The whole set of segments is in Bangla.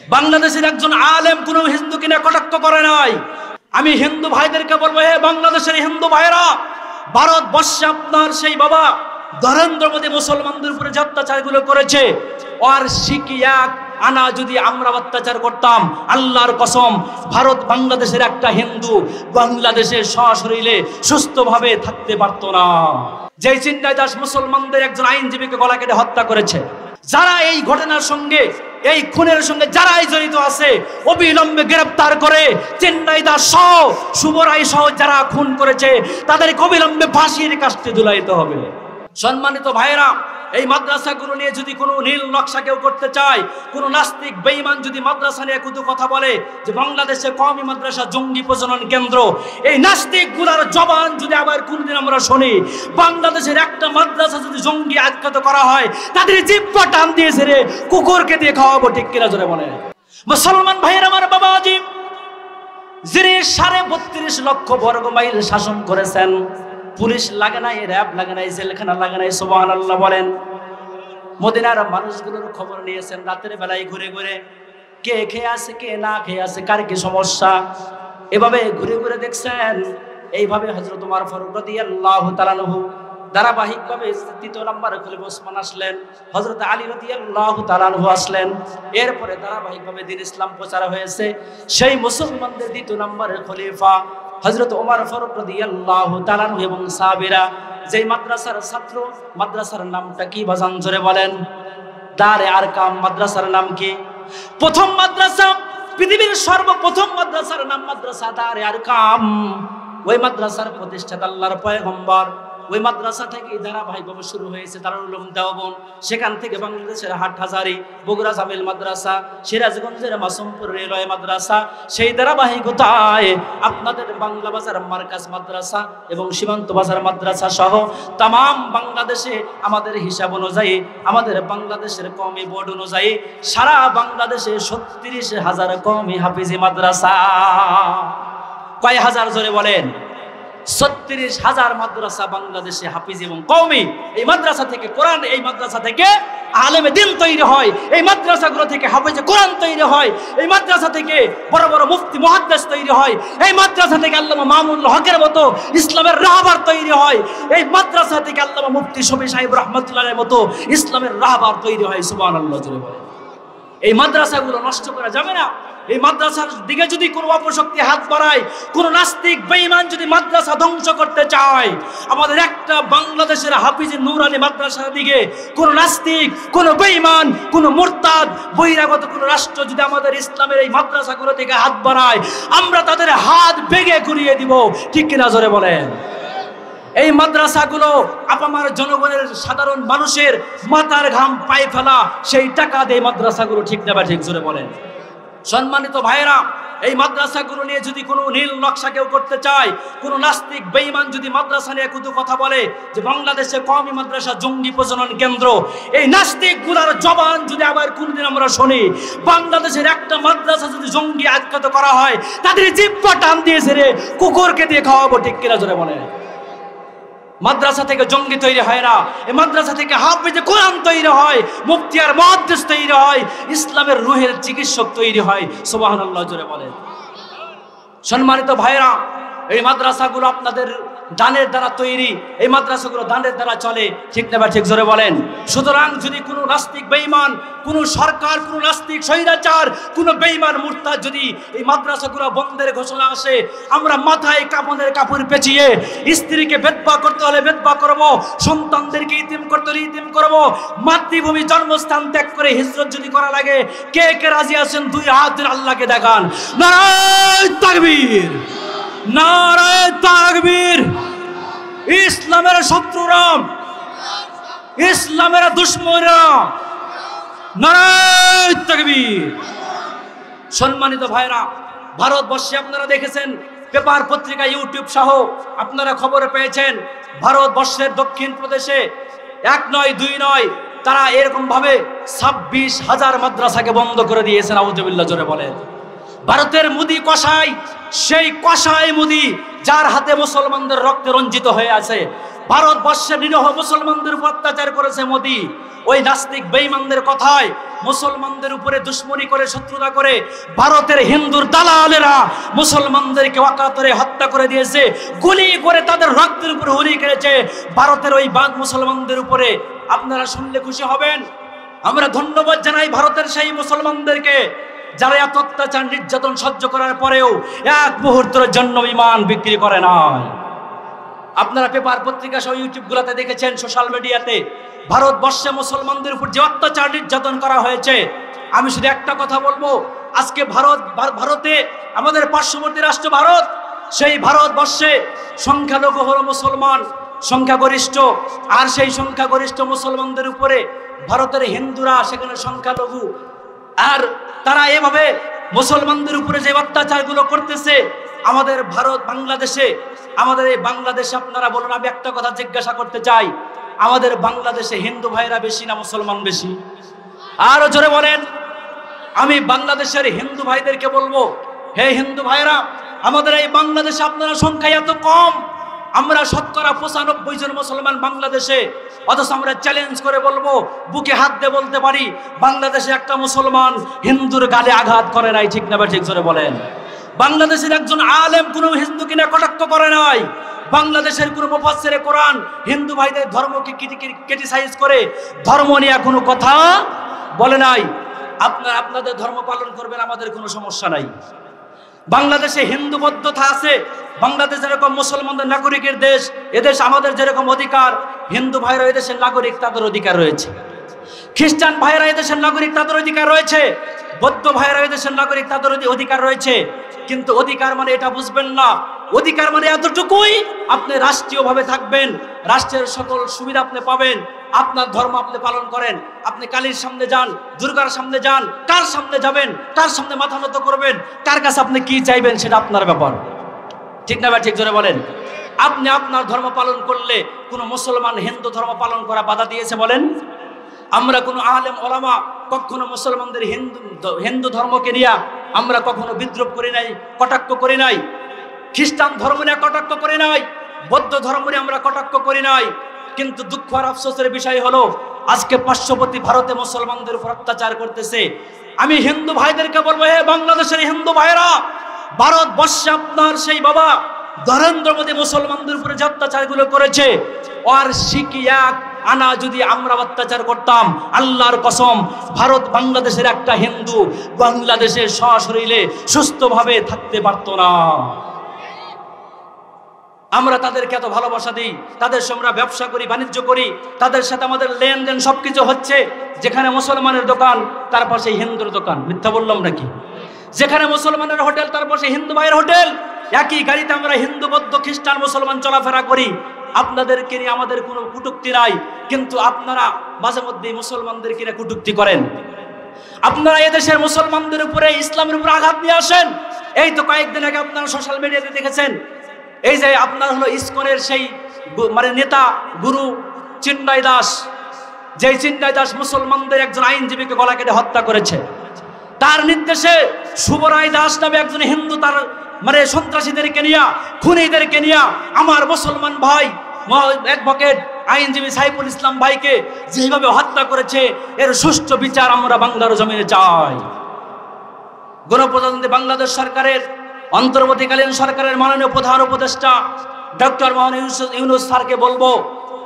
বাংলাদেশের একজন আলেম কোনো হিন্দুকে নিয়ে কটাক্ষ করে নাই। আমি হিন্দু ভাইদেরকে বলবো, হে বাংলাদেশের হিন্দু ভাইরা, ভারতবর্ষে আপনার সেই বাবা নরেন্দ্র মোদী মুসলমানদের উপরে যে অত্যাচারগুলো করেছে, আর শিখি এক আনা যদি আমরা অত্যাচার করতাম, আল্লাহর কসম ভারত বাংলাদেশের একটা হিন্দু বাংলাদেশে সশরীরে সুস্থভাবে থাকতে পারতো না। যেই চিন্নাই দাস মুসলমানদের একজন আইনজীবীকে গলা কেটে হত্যা করেছে, যারা এই ঘটনার সঙ্গে, এই খুনের সঙ্গে যারাই জড়িত আছে অবিলম্বে গ্রেফতার করে চিন্নাই দাস সহ শুভরাই সহ যারা খুন করেছে তাদেরকে অবিলম্বে ফাঁসির কাস্টে ঝুলাইতে হবে। সম্মানিত ভাইরা, এই মাদ্রাসাগুলো নিয়ে যদি কোনো নীল নকশা কেউ করতে চায়, কোনো নাস্তিক বেঈমান যদি মাদ্রাসা নিয়ে কুতু কথা বলে যে বাংলাদেশে কওমি মাদ্রাসা জঙ্গি প্রজনন কেন্দ্র, এই নাস্তিকগুলোর জবান যদি আবার কোনদিন আমরা শুনি, বাংলাদেশের একটা মাদ্রাসা যদি জঙ্গি আখ্যাত করা হয়, তাদের জিহ্বা টান দিয়েছে রে কুকুরকে দিয়ে খাওয়াবো, ঠিক কিনা জোরে বলে। মুসলমান ভাইয়ের আমার বাবাজি, যিনি ৩২.৫ লক্ষ বর্গ মাইল শাসন করেছেন, পুলিশ লাগে নাই, র‍্যাব লাগে নাই, জেলখানা লাগে নাই, সুবহানাল্লাহ বলেন। মদিনার মানুষগুলোর খবর নিয়েছেন রাতের বেলায় ঘুরে ঘুরে, কে খেয়ে আছে কে না খেয়ে আছে, কার কি সমস্যা, এভাবে ঘুরে ঘুরে দেখছেন। এইভাবে হযরত ওমর ফারুক রাদিয়াল্লাহু তাআলা আনহু ধারাবাহিকভাবে ৩য় নম্বর খলিফা ওসমান আসলেন, হযরত আলী রাদিয়াল্লাহু তাআলা আনহু আসলেন। এরপরে ধারাবাহিকভাবে দ্বীন ইসলাম প্রচার হয়েছে। সেই মুসলমানদের ২য় নম্বরের খলিফা হযরত ওমর ফারুক রাদিয়াল্লাহু তাআলা আনহু এবং সাহাবীরা, যেই মাদ্রাসার ছাত্র, মাদ্রাসার নামটা কি বাজান জোরে বলেন? দারে আরকাম মাদ্রাসার নাম কি? প্রথম মাদ্রাসা, পৃথিবীর সর্বপ্রথম মাদ্রাসার নাম মাদ্রাসা দারে আরকাম। ওই মাদ্রাসার প্রতিষ্ঠাতা আল্লাহর পয়গম্বর। ওই মাদ্রাসা থেকে ধারাবাহিকভাবে শুরু হয়েছে দারুল উলুম দেওবন্দ, সেখান থেকে বাংলাদেশের হাটহাজারী, বগুড়া জামিল মাদ্রাসা, সিরাজগঞ্জের মাসুমপুর রেলওয়ে মাদ্রাসা, সেই ধারাবাহিকতায় আপনাদের বাংলা বাজার মার্কাজ মাদ্রাসা এবং সীমান্ত বাজার মাদ্রাসা সহ তাম বাংলাদেশে আমাদের হিসাব অনুযায়ী, আমাদের বাংলাদেশের কওমি বোর্ড অনুযায়ী সারা বাংলাদেশে ৩৬,০০০ কওমি হাফিজি মাদ্রাসা। কয় হাজার জোরে বলেন? ৩৬,০০০ মাদ্রাসা বাংলাদেশে হাফিজি এবং কওমি। এই মাদ্রাসা থেকে কোরআন, এই মাদ্রাসা থেকে আলেমে দ্বীন তৈরি হয়, এই মাদ্রাসাগুলো থেকে হাফেজে কোরআন তৈরি হয়, এই মাদ্রাসা থেকে বড় বড় মুফতি মুহাদ্দিস তৈরি হয়, এই মাদ্রাসা থেকে আল্লামা মামুনুল হকের মতো ইসলামের রাহবার তৈরি হয়, এই মাদ্রাসা থেকে আল্লামা মুফতি শফি সাহেব রাহমাতুল্লাহের মতো ইসলামের রাহবার তৈরি হয়। সুবহানাল্লাহ জোরে বলে। এই মাদ্রাসাগুলো নষ্ট করা যাবে না। এই মাদ্রাসার দিকে যদি কোনো অপশক্তি হাত বাড়ায়, কোনো নাস্তিক বেঈমান যদি মাদ্রাসা ধ্বংস করতে চায়, আমাদের একটা বাংলাদেশের হাফিজি নূরানী মাদ্রাসার দিকে কোনো নাস্তিক, কোনো বেঈমান, কোনো মুরতাদ, বহিরাগত কোনো রাষ্ট্র যদি আমাদের ইসলামের এই মাদ্রাসাগুলো থেকে হাত বাড়ায়, আমরা তাদের হাত ভেঙে ঘুরিয়ে দিব, ঠিক কিনা জোরে বলেন? এই মাদ্রাসাগুলো আপামার জনগণের, সাধারণ মানুষের মাথার ঘাম পায়ে ফেলা সেই টাকা দিয়ে মাদ্রাসাগুলো, ঠিক না বা ঠিক জোরে বলেন? সম্মানিত ভাইরা, এই মাদ্রাসাগুলো নিয়ে যদি কোনো নীল নকশা কেউ করতে চায়, কোনো নাস্তিক বেঈমান যদি মাদ্রাসা নিয়ে কুতু কথা বলে যে বাংলাদেশে কওমি মাদ্রাসা জঙ্গি প্রজনন কেন্দ্র, এই নাস্তিকগুলোর জবান যদি আবার কোনদিন আমরা শুনি, বাংলাদেশের একটা মাদ্রাসা যদি জঙ্গি আখ্যাত করা হয়, তাদের জিহ্বা টান দিয়েছে রে কুকুরকে দিয়ে খাওয়াবো, ঠিক কিনা জোরে বলে। মাদ্রাসা থেকে জঙ্গি তৈরি হয় না, এই মাদ্রাসা থেকে হাফেজে কোরআন তৈরি হয়, মুফতি আর মুহাদ্দিস তৈরি হয়, ইসলামের রুহের চিকিৎসক তৈরি হয়। সুবহানাল্লাহ জোরে বলেন। সম্মানিত ভাইরা, এই মাদ্রাসাগুলো আপনাদের দানের দ্বারা তৈরি, এই মাদ্রাসাগুলো দানের দ্বারা চলে, ঠিক না বা ঠিক জোরে বলেন? সুতরাং যদি কোনো নাস্তিক বেঈমান, কোনো সরকার, কোনো নাস্তিক স্বৈরাচার, কোনো বেঈমান মুরতাদ যদি এই মাদ্রাসাগুলো বন্ধের ঘোষণা আসে, আমরা মাথায় কাপড়ের কাপড় পেঁচিয়ে স্ত্রীকে বেদবা করতে হলে বেদবা করব, সন্তানদেরকে ইতিম করতে হলে ইতিম করব, মাতৃভূমি জন্মস্থান ত্যাগ করে হিজরত যদি করা লাগে, কে কে রাজি আছেন? দুই হাত ধরে আল্লাহকে দেখান। নারায়ে তাকবীর, নারায়ে তাকবীর। ইসলামের শত্রুরা, ইসলামের দুশমনরা, নারায়ে তাকবীর। সম্মানিত ভাইরা, ভারতবর্ষে আপনারা দেখেছেন, পেপার পত্রিকা, ইউটিউব সহ আপনারা খবর পেয়েছেন, ভারতবর্ষের দক্ষিণ প্রদেশে ১ নয় ২ নয়, তারা এরকম ভাবে ২৬,০০০ মাদ্রাসাকে বন্ধ করে দিয়েছেন। আউযুবিল্লাহ জোরে বলেন। ভারতের মোদি কসাই, সেই কসাই মোদি যার হাতে মুসলমানদের রক্তে রঞ্জিত হয়ে আছে, ভারতবর্ষের নিরীহ মুসলমানদের উপর অত্যাচার করেছে মোদি। ওই নাস্তিক বেঈমানদের কথায় মুসলমানদের উপরে দুশ্মনী করে, শত্রুতা করে ভারতের হিন্দুর দালালেরা মুসলমানদেরকে অকাতরে হত্যা করে দিয়েছে, গুলি করে তাদের রক্তের উপরে হুলি খেলেছে ভারতের ওই বাঘ মুসলমানদের উপরে। আপনারা শুনলে খুশি হবেন। আমরা ধন্যবাদ জানাই ভারতের সেই মুসলমানদেরকে যারা এত অত্যাচার নির্যাতন সহ্য করার পরেও এক মুহূর্তের জন্য ইমান বিক্রি করে নাই। আপনারা পেপার পত্রিকা সহ ইউটিউব গুলাতে দেখেছেন, সোশ্যাল মিডিয়াতে ভারতবর্ষে মুসলমানদের উপর যে অত্যাচার নির্যাতন করা হয়েছে। আমি শুধু একটা কথা বলবো, আজকে ভারতে আমাদের পার্শ্ববর্তী রাষ্ট্র ভারত, সেই ভারতবর্ষে সংখ্যালঘু হলো মুসলমান, সংখ্যাগরিষ্ঠ। আর সেই সংখ্যাগরিষ্ঠ মুসলমানদের উপরে ভারতের হিন্দুরা সেখানে সংখ্যালঘু, আর তারা এভাবে মুসলমানদের উপরে যে অত্যাচারগুলো করতেছে আমাদের ভারত বাংলাদেশে, আমাদের এই বাংলাদেশে আপনারা বলুন, আমি একটা কথা জিজ্ঞাসা করতে চাই, আমাদের বাংলাদেশে হিন্দু ভাইরা বেশি না মুসলমান বেশি? আরো জোরে বলেন। আমি বাংলাদেশের হিন্দু ভাইদেরকে বলবো, হে হিন্দু ভাইরা, আমাদের এই বাংলাদেশে আপনারা সংখ্যায় এত কম, আমরা শতকরা 95 জন মুসলমান বাংলাদেশে, অথচ আমরা চ্যালেঞ্জ করে বলবো, বুকে হাত দিয়ে বলতে পারি, বাংলাদেশে একটা মুসলমান হিন্দুর গালে আঘাত করে নাই। ঠিক না ঠিক জোরে বলেন। বাংলাদেশের একজন আলেম কোনো হিন্দু কিনা কটাক্ষ করে নাই। বাংলাদেশের কোনো মুফাসসিরে কোরআন হিন্দু ভাইদের ধর্মকে ক্রিটিসাইজ করে ধর্ম নিয়ে কোনো কথা বলে নাই। আপনারা আপনাদের ধর্ম পালন করবেন, আমাদের কোনো সমস্যা নাই। বাংলাদেশে হিন্দু বৌদ্ধতা আছে, বাংলাদেশ যেরকম মুসলমানদের নাগরিকের দেশ, এদেশ আমাদের যেরকম অধিকার, হিন্দু ভাইরা এদেশের নাগরিক, তাদের অধিকার রয়েছে। খ্রিস্টান ভাইরা এদেশের নাগরিক, তাদের অধিকার রয়েছে। বৌদ্ধ ভাইরা এদেশের নাগরিক, তাদের অধিকার রয়েছে। কিন্তু অধিকার মানে এটা বুঝবেন না, অধিকার মানে এতটুকুই, আপনি রাষ্ট্রীয়ভাবে থাকবেন, রাষ্ট্রের সকল সুবিধা আপনি পাবেন, আপনার ধর্ম আপনি পালন করেন। আপনি কালীর সামনে যান, দুর্গার সামনে যান, কার সামনে যাবেন, কার সামনে মাথা নত করবেন, কার কাছে আপনি কি চাইবেন সেটা আপনার ব্যাপার। ঠিক না ঠিক জোরে বলেন। আপনি আপনার ধর্ম পালন করলে কোনো মুসলমান হিন্দু ধর্ম পালন করা বাধা দিয়েছে বলেন? আমরা কোনো আলেম ওলামা কখনো মুসলমানদের হিন্দু ধর্মকে নিয়ে আমরা কখনো বিদ্রোহ করি নাই, কটাক্ষ করি নাই। খ্রিস্টান ধর্ম নিয়ে কটাক্ষ করি নাই, বৌদ্ধ ধর্ম নিয়ে আমরা কটাক্ষ করি নাই। কিন্তু দুঃখ আর আফসোসের বিষয় হলো আজকে পার্শ্ববর্তী ভারতে মুসলমানদের উপর অত্যাচার করতেছে। আমি হিন্দু ভাইদেরকে বলবো, হে বাংলাদেশের হিন্দু ভাইরা, ভারতবর্ষে আপনার সেই বাবা নরেন্দ্র মোদী মুসলমানদের উপরে যে অত্যাচারগুলো করেছে, আর শিখি এক আনা যদি আমরা অত্যাচার করতাম, আল্লাহর কসম ভারত বাংলাদেশের একটা হিন্দু বাংলাদেশের সশরীরে সুস্থভাবে থাকতে পারত না। আমরা তাদেরকে এত ভালোবাসা দিই, তাদের সঙ্গে আমরা ব্যবসা করি, বাণিজ্য করি, তাদের সাথে আমাদের লেনদেন সবকিছু হচ্ছে। যেখানে মুসলমানের দোকান তার পাশে হিন্দুর দোকান, মিথ্যা বললাম নাকি? যেখানে মুসলমানের হোটেল তার পাশে হিন্দু ভাইয়ের হোটেল। একই গাড়িতে আমরা হিন্দু বৌদ্ধ খ্রিস্টান মুসলমান চলাফেরা করি। আপনাদেরকে নিয়ে আমাদের কোনো কটূক্তি নাই, কিন্তু আপনারা মাঝে মধ্যে মুসলমানদের কিনে কটূক্তি করেন। আপনারা এদেশের মুসলমানদের উপরে, ইসলামের উপরে আঘাত নিয়ে আসেন। এই তো কয়েকদিন আগে আপনারা সোশ্যাল মিডিয়াতে দেখেছেন, এই যে আপনার হলো ইসকনের সেই মানে নেতা গুরু চিন্ময় দাস, যেই চিন্ময় দাস মুসলমানদের একজন আইনজীবীকে গলা কেটে হত্যা করেছে, তার নির্দেশে শুভরায় দাস নামে একজন হিন্দু তার মানে সন্ত্রাসীদেরকে নিয়ে, খুনিদেরকে নিয়ে আমার মুসলমান ভাই অ্যাডভোকেট আইনজীবী সাইফুল ইসলাম ভাইকে যেভাবে হত্যা করেছে, এর সুষ্ঠু বিচার আমরা বাংলার জমিনে চাই। গণপ্রজাতন্ত্রী বাংলাদেশ সরকারের অন্তর্বর্তীকালীন সরকারের মাননীয় প্রধান উপদেষ্টা ডক্টর মোহাম্মদ ইউনূস স্যারকে বলবো,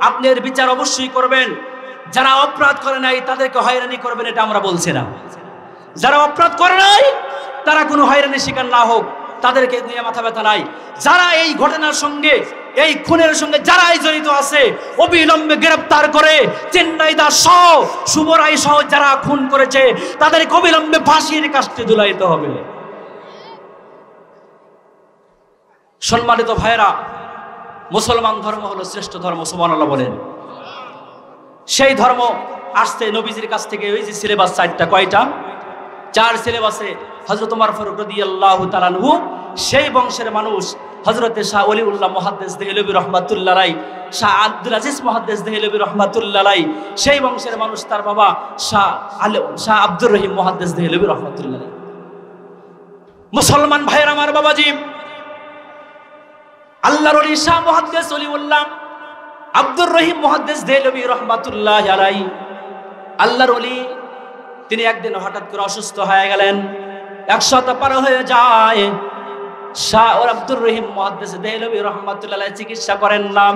আপনি এর বিচার অবশ্যই করবেন। যারা অপরাধ করে নাই তাদেরকে হয়রানি করবেন, এটা আমরা বলছি না। যারা অপরাধ করে নাই তারা কোনো হয়রানির শিকার না হোক, তাদেরকে নিয়ে মাথা ব্যথা নাই। যারা এই ঘটনার সঙ্গে, এই খুনের সঙ্গে যারাই জড়িত আছে অবিলম্বে গ্রেফতার করে চিন্ময় দাস সহ শুভরায় সহ যারা খুন করেছে তাদেরকে অবিলম্বে ফাঁসির কাস্টে ঝুলাইতে হবে। সম্মানিত ভাইরা, মুসলমান ধর্ম হলো শ্রেষ্ঠ ধর্ম, সুবহানাল্লাহ বলেন। সেই ধর্ম আসছে নবীজির কাছ থেকে। ওই যে সিলেবাস 4টা, কয়টা? 4 সিলেবাসে হযরত ওমর ফারুক রাদিয়াল্লাহু তাআলা আনহু সেই বংশের মানুষ, হযরতে শাহ ওলিউল্লাহ মুহাদ্দিস দেহলভী রাহমাতুল্লাহ আলাইহি, শাহ আব্দুল আজিজ মুহাদ্দিস দেহলভী রাহমাতুল্লাহ আলাইহি, সেই বংশের মানুষ তার বাবা শাহ আব্দুর রহিম মুহাদ্দিস দেহলভী রাহমাতুল্লাহ আলাইহি। মুসলমান ভাইয়ের আমার বাবাজি, আল্লাহর ওলি শাহ মুহাদ্দিস ওলিউল্লাহ আব্দুর রহিম মুহাদ্দিস দেহলভী রাহমাতুল্লাহ আলাইহি, আল্লাহর ওলি, তিনি একদিন হঠাৎ করে অসুস্থ হয়ে গেলেন। 100 পার হয়ে যায়, শাহ আব্দুর রহিম মুহাদ্দিস দেহলভী রাহমাতুল্লাহ আলাইহি চিকিৎসা করেন না।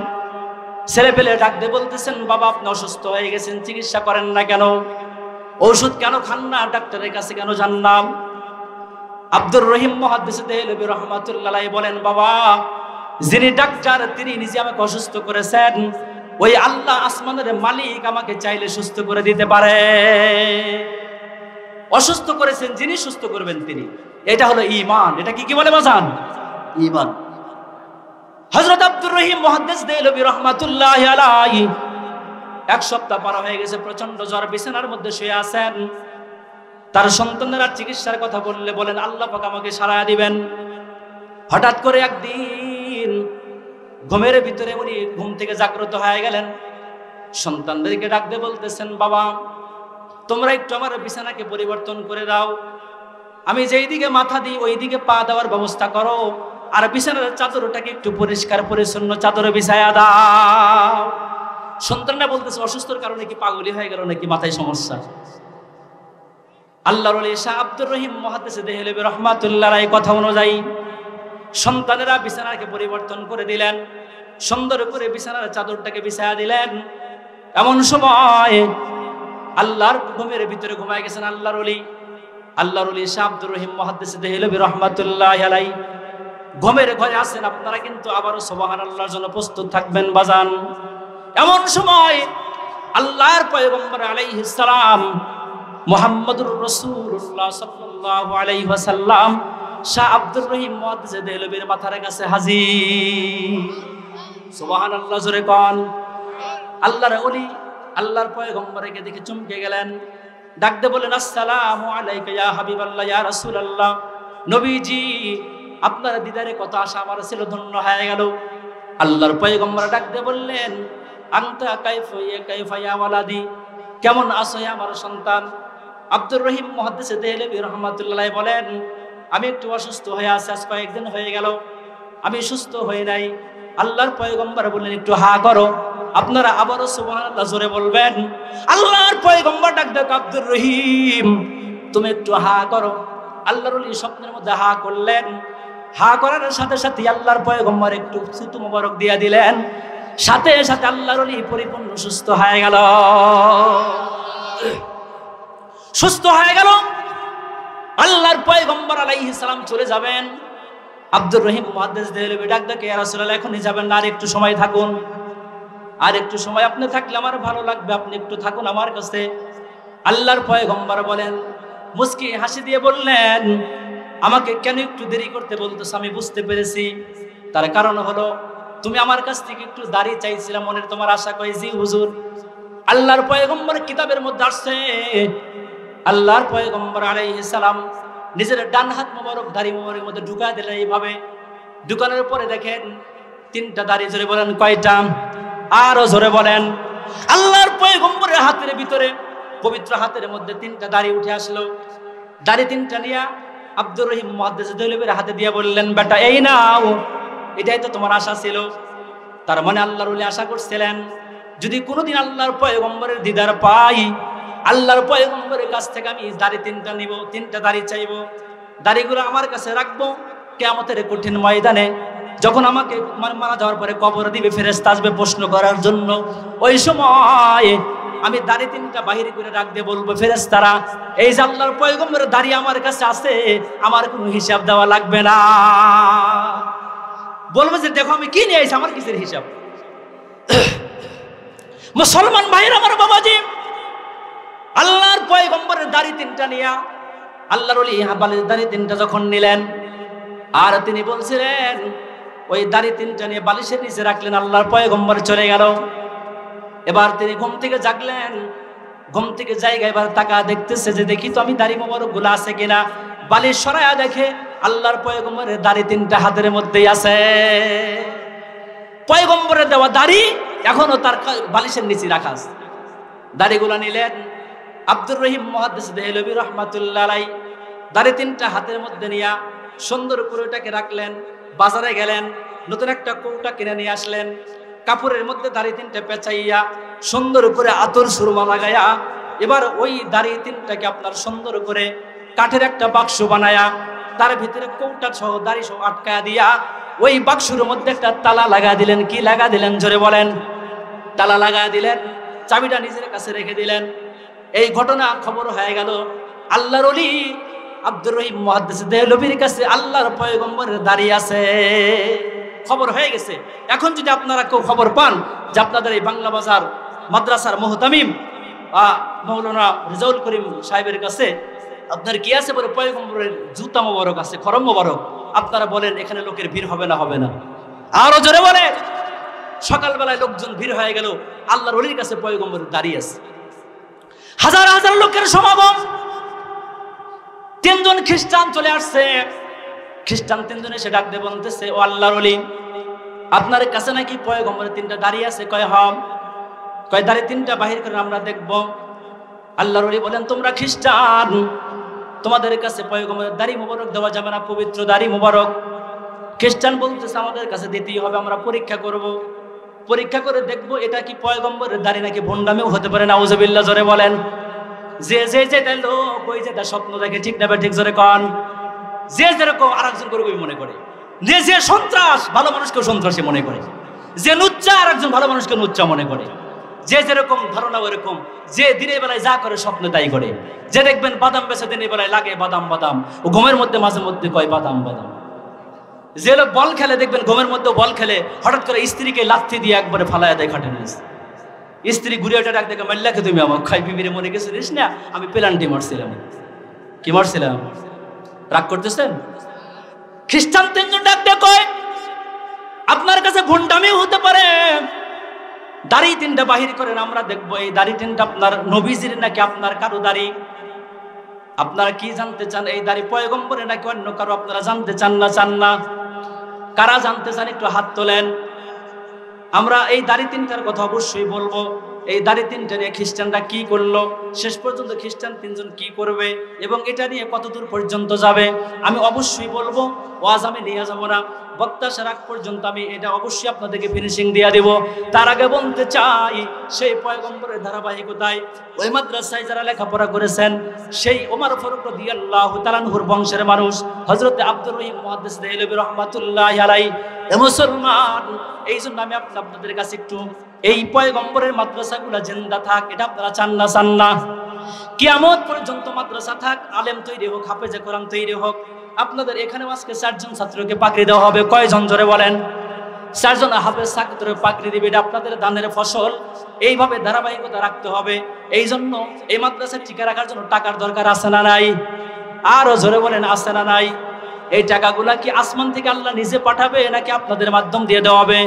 ছেলে পেলে ডাক দিয়ে বলতেছেন, বাবা আপনি অসুস্থ হয়ে গেছেন, চিকিৎসা করেন না কেন? ওষুধ কেন খান না? ডাক্তারের কাছে কেন যান না? আব্দুর রহিম মুহাদ্দিস দেহলভী রাহমাতুল্লাহ আলাইহি বলেন, বাবা, যিনি ডাক্তার তিনি নিজে আমাকে অসুস্থ করেছেন, ওই আল্লাহ আসমানের মালিক আমাকে চাইলে সুস্থ করে দিতে পারে। অসুস্থ করেছেন যিনি, সুস্থ করবেন তিনি। এটা হলো ঈমান। এটা কি বলে বাজান? ঈমান। হযরত আব্দুর রহিম মুহাদ্দিস দেহলভী রাহমাতুল্লাহ আলাইহি 1 সপ্তাহ পার হয়ে গেছে, প্রচন্ড জ্বর, বিছানার মধ্যে শুয়ে আছেন। তার সন্তানেরা চিকিৎসার কথা বললে বলেন আল্লাহ পাক আমাকে সারায়া দিবেন। হঠাৎ করে একদিন ঘুমের ভিতরে উনি ঘুম থেকে জাগ্রত হয়ে গেলেন। সন্তানদেরকে ডাক দিয়ে বলতেছেন, বাবা তোমরা একটু আমার বিছানাকে পরিবর্তন করে দাও, আমি যেই দিকে মাথা দিই ওই দিকে পা দেওয়ার ব্যবস্থা করো, আর বিছানার চাদরটাকে একটু পরিষ্কার পরিচ্ছন্ন চাদরে বিছায়া দাও। সন্তানরা বলতেছে, অসুস্থর কারণে কি পাগলি হয়ে গেল নাকি, মাথায় সমস্যা? আল্লাহর ওলি শাহ আব্দুর রহিম মুহাদ্দিস দেহলভী রাহমাতুল্লাহ আলাইহি কথা অনুযায়ী সন্তানেরা বিছানাকে পরিবর্তন করে দিলেন, সুন্দর করে বিছানার চাদরটাকে বিছায়া দিলেন। এমন সময় আল্লাহর ঘুমের ভিতরে ঘুমায় গেছেন আল্লাহর ওলি শাহ আব্দুর রহিম মুহাদ্দিস দেহলভী রাহমাতুল্লাহ আলাইহি। ঘুমের ঘরে আছেন, আপনারা কিন্তু আবারও সুবহানাল্লাহর জন্য প্রস্তুত থাকবেন বাজান। এমন সময় আল্লাহর পয়গম্বর আলাইহিস সালাম মুহাম্মদুর রাসূলুল্লাহ সাল্লাল্লাহু আলাইহি ওয়াসাল্লাম শাহ আব্দুর রহিম মুহাদ্দিস দেহলভীর মাথার কাছে হাজির। সুবহানাল্লাহ জোরে কোন। আল্লাহর ওলি আল্লাহর পয়গম্বরকে দেখে চমকে গেলেন, ডাক দিয়ে বলেন, আসসালামু আলাইকা ইয়া হাবিবাল্লাহ ইয়া রাসূলুল্লাহ। নবীজি আপনার দিদারে কত আশা আমার ছিল, ধন্য হয়ে গেল। আল্লাহর পয়গম্বর ডাক দিয়ে বললেন, আনতা কাইফা ইয়া ওয়ালাদি, কেমন আছো আমার সন্তান? আব্দুর রহিম মুহাদ্দিস দেহলভী রাহমাতুল্লাহ আলাইহি বলেন, আমি একটু অসুস্থ হয়ে আছি, আজ কয়েকদিন হয়ে গেল, আমি সুস্থ হই নাই। আল্লাহর পয়গম্বর বললেন, একটু হা করো। আপনারা আবারও সুবহানাল্লাহ জোরে বলবেন। আল্লাহর পয়গম্বর ডাক দেন, আব্দুর রহিম তুমি একটু হা করো। আল্লাহর ওলি স্বপ্নের মধ্যে হা করলেন। হা করার সাথে সাথে আল্লাহর পয়গম্বর একটু থুতু মোবারক দিয়া দিলেন, সাথে সাথে আল্লাহর ওলি পরিপূর্ণ সুস্থ হয়ে গেল। সুস্থ হয়ে গেল। আল্লাহর পয়গম্বর আলাইহিস সালাম চলে যাবেন। আব্দুর রহিম মুহাদ্দিস দেহলভী ডাক দেখে, ইয়া রাসূলুল্লাহ এখনই যাবেন না, আর একটু সময় থাকুন, আর একটু সময় আপনি থাকলে আমার ভালো লাগবে, আপনি একটু থাকুন আমার কাছে। আল্লাহর পয়গম্বর বলেন, মুস্কি হাসি দিয়ে বললেন, আমাকে কেন একটু দেরি করতে বলতেছ? আমি বুঝতে পেরেছি, তার কারণ হলো তুমি আমার কাছ থেকে একটু দাড়ি চাইছিলে, মনের তোমার আশা কই? জি হুজুর। আল্লাহর পয়গম্বর কিতাবের মধ্যে আসছে, আল্লাহর পয়গম্বর আলাইহিস সালাম নিজের ডান হাত মোবারক দাড়ি মোবারকের মধ্যে ঢুকায় দিলেন। এইভাবে ঢুকানোর পরে দেখেন 3টা দাড়ি। জোরে বলেন কয়টা? আরো জোরে বলেন। আল্লাহর পয়গম্বরের হাতের ভিতরে, পবিত্র হাতের মধ্যে 3টা দাড়ি উঠে আসলো। দাড়ি 3টা নিয়ে আব্দুর রহিম মুহাদ্দিস দেহলভীর হাতে দিয়ে বললেন, বেটা এই নাও, এটাই তো তোমার আশা ছিল। তার মানে আল্লাহর ওলি আশা করছিলেন, যদি কোনোদিন আল্লাহর পয়গম্বরের দিদার পাই, আল্লাহর পয়গম্বরের কাছ থেকে আমি দাড়ি 3টা নিব, 3টা দাড়ি চাইবো, দাড়িগুলো আমার কাছে রাখবো। কিয়ামতের কঠিন ময়দানে যখন আমাকে মারা যাওয়ার পরে কবর দিবে, ফেরেশতা আসবে প্রশ্ন করার জন্য, ওই সময় আমি দাড়ি 3টা বাহির করে রাখতে বলবো, ফেরেশতারা এই যে আল্লাহর পয়গম্বরের দাড়ি আমার কাছে আছে, আমার কোনো হিসাব দেওয়া লাগবে না। বলবো যে দেখো আমি কি নিয়ে আইছি, আমার কিসের হিসাব? মুসলমান ভাইরা আমার, বাবাজি, আল্লাহর পয়গম্বরের দাড়ি 3টা নিয়া আল্লাহর ওলি হাবালের দাড়ি 3টা যখন নিলেন, আর তিনি বলছিলেন ওই দাড়ি 3টা নিয়ে বালিশের নিচে রাখলেন, আল্লাহর পয়গম্বর চলে গেল। এবার তিনি ঘুম থেকে জাগলেন, ঘুম থেকে জায়গায় এবার তাকা দেখতেছে যে দেখি তো আমি দাড়ি মোবারক গুলো আছে কিনা। বালিশ সরায়া দেখে আল্লাহর পয়গম্বরের দাড়ি 3টা হাতের মধ্যেই আছে। পয়গম্বরের দেওয়া দাড়ি এখনো তার বালিশের নিচে রাখা আছে। দাড়িগুলো নিলেন, আব্দুর রহিম মুহাদ্দিস দেহলভী রাহমাতুল্লাহ আলাইহি দাড়ি 3টা হাতের মধ্যে নিয়া সুন্দর করে ওটাকে রাখলেন। বাজারে গেলেন, নতুন একটা কৌটা কিনে নিয়ে আসলেন। কাপড়ের মধ্যে দাড়ি তিনটা পেঁচাইয়া সুন্দর করে আতর সুরমা লাগাইয়া এবার ওই দাড়ি তিনটাকে আপনার সুন্দর করে কাঠের একটা বাক্স বানায়া তার ভিতরে কৌটা সহ দাড়ি সহ আটকায়া দিয়া ওই বাক্সের মধ্যে একটা তালা লাগা দিলেন। কি লাগা দিলেন জোরে বলেন? তালা লাগা দিলেন, চাবিটা নিজের কাছে রেখে দিলেন। এই ঘটনা খবর হয়ে গেল আল্লাহর ওলি আব্দুর রহিম মুহাদ্দিস দেহলভির কাছে আল্লাহর পয়গম্বরের দাড়ি আছে, খবর হয়ে গেছে। এখন যদি আপনারা কেউ খবর পান যে আপনাদের এই বাংলা বাজার মাদ্রাসার মুহতামিম মৌলানা রেজাউল করিম সাহেবের কাছে আপনার কি আছে বলে পয়গম্বরের জুতা মোবারক আছে, খরম মোবারক, আপনারা বলেন এখানে লোকের ভিড় হবে না হবে না? আরো জোরে বলে। সকালবেলায় লোকজন ভিড় হয়ে গেল, আল্লাহর ওলির কাছে পয়গম্বরের দাঁড়িয়ে আছে, হাজার হাজার লোকের সমাগম। তিনজন খ্রিস্টান চলে আসছে, খ্রিস্টান তিনজন এসে ডাক দিয়ে বলতেছে, ও আল্লাহর ওলি, আপনার কাছে নাকি পয়গম্বরের তিনটা দাঁড়িয়ে আছে? কয় হম। কয় দাঁড়িয়ে তিনটা বাহির করে আমরা দেখবো। আল্লাহর ওলি বলেন, তোমরা খ্রিস্টান, তোমাদের কাছে পয়গম্বরের দাড়ি মোবারক দেওয়া যাবে না, পবিত্র দাড়ি মোবারক। খ্রিস্টান বলতেছে আমাদের কাছে দিতেই হবে, আমরা পরীক্ষা করব, পরীক্ষা করে দেখবো এটা কি পয়গম্বরের দাড়ি নাকি ভণ্ডামিও হতে পারে। নাউজুবিল্লাহ জোরে বলেন। যে যে যেটা লোক ওই যেটা স্বপ্ন দেখে, ঠিক না ঠিক জোরে কন। যে যেরকম আরেকজন করে মনে করে, যে যে সন্ত্রাস ভালো মানুষকে সন্ত্রাসী মনে করে, যে লুচ্চা আরেকজন ভালো মানুষকে লুচ্চা মনে করে, যে যেরকম ধারণা ওরকম, যে দিনের বেলায় যা করে স্বপ্নে তাই করে। যে দেখবেন বাদাম বেচে দিনের বেলায় লাগে বাদাম বাদাম, ও ঘুমের মধ্যে মাঝে মধ্যে কয় বাদাম বাদাম। যে লোক বল খেলে দেখবেন ঘুমের মধ্যে বল খেলে, হঠাৎ করে স্ত্রীকে লাথি দিয়ে একবারে ফালায় দেয় খাটে নিয়ে। স্ত্রী ঘুরে ওটা ডাক দেখে, মাল্লাকে তুমি আমার খাই বিবিরে মনে গেছিস না, আমি পেলান্টি মারছিলাম। কি মারছিলাম? রাগ করতেছেন? খ্রিস্টান তিনজন ডাক দিয়ে কয়, আপনার কাছে ভণ্ডামিও হতে পারে, দাড়ি তিনটা বাহির করেন আমরা দেখবো এই দাড়ি তিনটা আপনার নবীজির নাকি আপনার কারো দাড়ি। আপনারা কি জানতে চান, এই দাড়ি পয়গম্বরের নাকি অন্য কারো? আপনারা জানতে চান না? চান না? কারা জানতে চান একটু হাত তোলেন। আমরা এই দাড়ি তিনটার কথা অবশ্যই বলবো। এই দাড়ি তিনটা নিয়ে খ্রিস্টানরা কি করলো, শেষ পর্যন্ত খ্রিস্টান তিনজন কি করবে এবং এটা নিয়ে কতদূর পর্যন্ত যাবে আমি অবশ্যই বলবো। ওয়াজ আমি নিয়ে যাবো না, বক্তা রাগ পর্যন্ত আমি এটা অবশ্যই আপনাদেরকে ফিনিশিং দিয়ে দেব। তার আগে বলতে চাই, সেই পয়গম্বরের ধারাবাহিকতায় ওই মাদ্রাসায় যারা লেখাপড়া করেছেন, সেই ওমর ফারুক রাদিয়াল্লাহু তাআলা আনহুর বংশের মানুষ হযরত আব্দুর রহিম মুহাদ্দিস দেহলভী রাহমাতুল্লাহি আলাইহি মুসলমান। এই জন্য আমি আপনাদের কাছে একটু এই পয়গম্বরের মাদ্রাসাগুলো জিন্দা থাক, এটা আপনারা চান না? চান না? কিয়ামত পর্যন্ত মাদ্রাসা থাক, আলেম তৈরি হোক, হাফেজে কোরআন তৈরি হোক। আপনাদের এখানেও আজকে 4 জন ছাত্রকে পাকড়ি দেওয়া হবে। কয়জন জোরে বলেন? 4 জন হাফেজ ছাত্রকে পাকড়ি দিবে, এটা আপনাদের দানের ফসল। এইভাবে ধারাবাহিকতা রাখতে হবে। এই জন্য এই মাদ্রাসা টিকে রাখার জন্য টাকার দরকার আছে না নাই? আরো জোরে বলেন, আছে না নাই? এই টাকাগুলা কি আসমান থেকে আল্লাহ নিজে পাঠাবে নাকি আপনাদের মাধ্যম দিয়ে দেওয়া হবে?